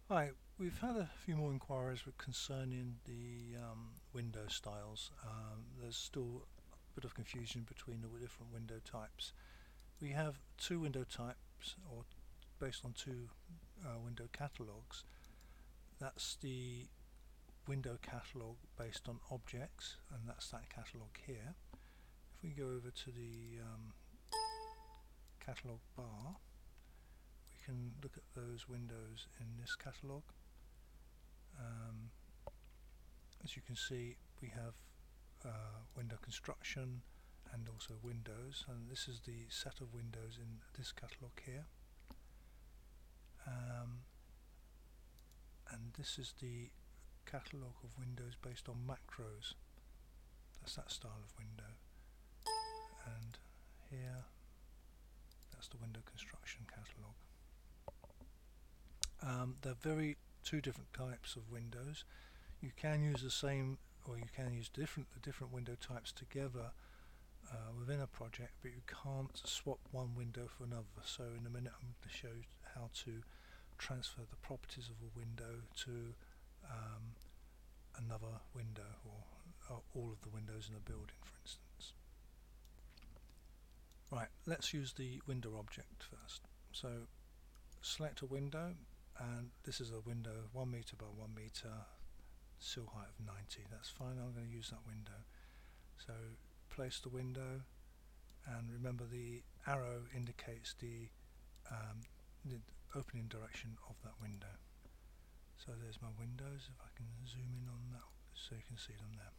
Hi, we've had a few more inquiries concerning the window styles. There's still a bit of confusion between the different window types. We have two window types, or based on two window catalogs. That's the window catalog based on objects, and that's that catalog here. If we go over to the catalog bar, we can look at those windows in this catalog. Um, as you can see, we have window construction and also windows, and this is the set of windows in this catalog here, and this is the catalog of windows based on macros. That's that style of window, and here that's the window construction catalog. They're very two different types of windows. You can use the same, or you can use different window types together within a project, but you can't swap one window for another. So in a minute I'm going to show you how to transfer the properties of a window to another window, or all of the windows in a building, for instance. Right, let's use the window object first. So select a window, and this is a window 1 meter by 1 meter, sill height of 90. That's fine, I'm going to use that window. So place the window, and remember the arrow indicates the opening direction of that window. So there's my windows. If I can zoom in on that so you can see them there.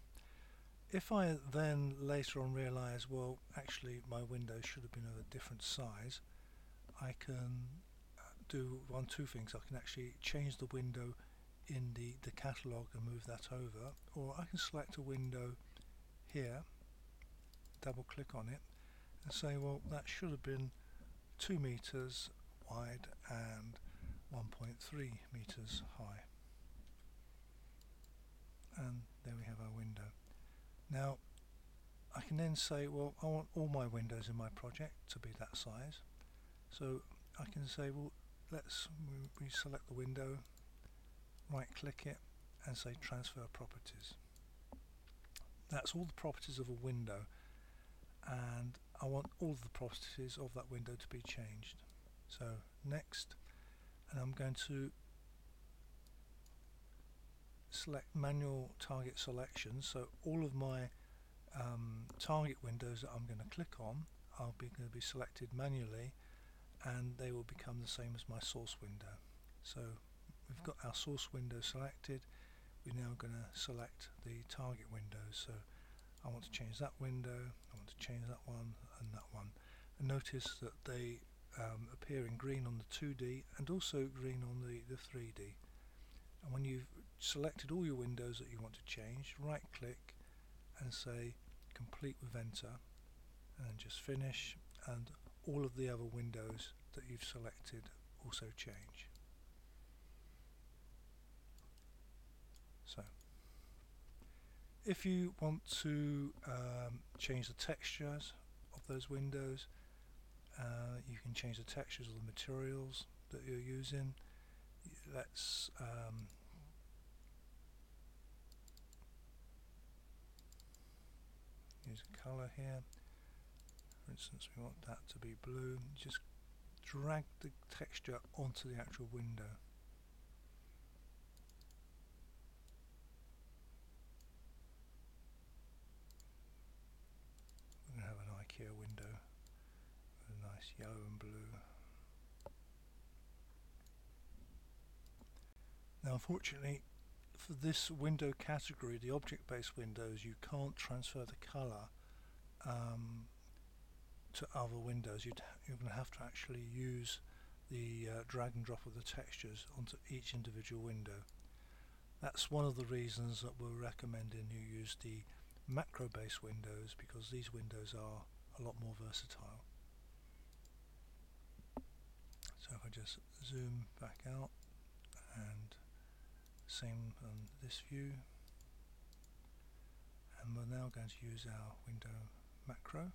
If I then later on realise, well, actually my window should have been of a different size, I can do two things. I can actually change the window in the catalogue and move that over, or I can select a window here, double click on it, and say, well, that should have been 2 meters wide and 1.3 meters high. And there we have our window. Now I can then say, well, I want all my windows in my project to be that size. So I can say, well, let's select the window, right click it, and say transfer properties. That's all the properties of a window, and I want all of the properties of that window to be changed. So next, and I'm going to select manual target selection. So all of my target windows that I'm going to click on are going to be selected manually, and they will become the same as my source window. So we've got our source window selected. We're now going to select the target windows. So I want to change that window, I want to change that one and that one. And notice that they appear in green on the 2D and also green on the 3D. And when you've selected all your windows that you want to change, right click and say complete with enter, and just finish, and all of the other windows that you've selected also change. So if you want to change the textures of those windows, you can change the textures of the materials that you're using. Let's use a colour here. For instance, we want that to be blue. Just drag the texture onto the actual window. We're going to have an IKEA window with a nice yellow and blue. Now unfortunately for this window category, the object-based windows, you can't transfer the colour to other windows. You're going to have to actually use the drag and drop of the textures onto each individual window. That's one of the reasons that we're recommending you use the macro-based windows, because these windows are a lot more versatile. So if I just zoom back out, and same on this view, and we're now going to use our window macro.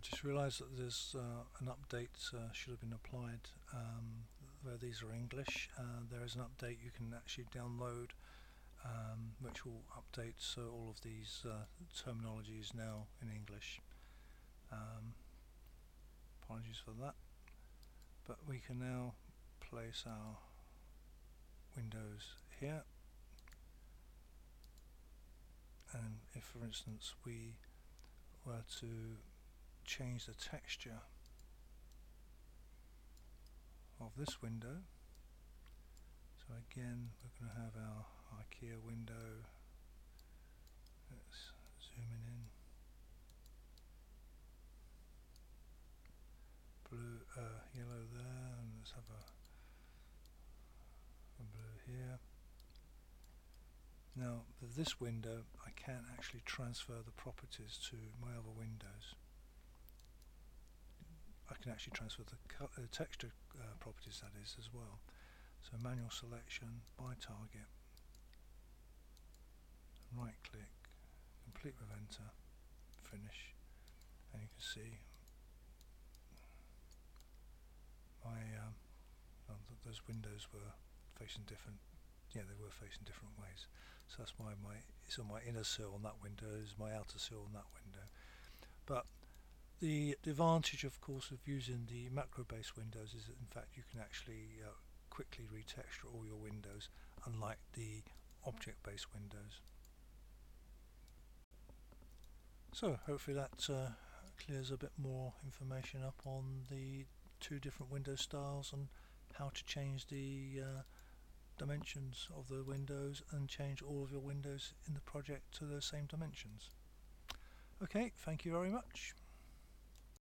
just realised that there's an update should have been applied where these are English. There is an update you can actually download which will update so all of these terminology is now in English. Apologies for that, but we can now place our windows here, and if for instance we were to change the texture of this window, so again we're going to have our IKEA window. Let's zoom in. Blue, yellow there, and let's have a blue here. Now for this window I can actually transfer the properties to my other windows. I can actually transfer the texture properties, that is, as well. So manual selection, by target, right click, complete with enter, finish, and you can see my those windows were facing different. Yeah, they were facing different ways. So that's why it's on my inner sill on that window, is my outer sill on that window. But the advantage, of course, of using the macro-based windows is that in fact you can actually quickly retexture all your windows, unlike the object-based windows. So hopefully that clears a bit more information up on the two different window styles and how to change the dimensions of the windows and change all of your windows in the project to those same dimensions. Okay, thank you very much.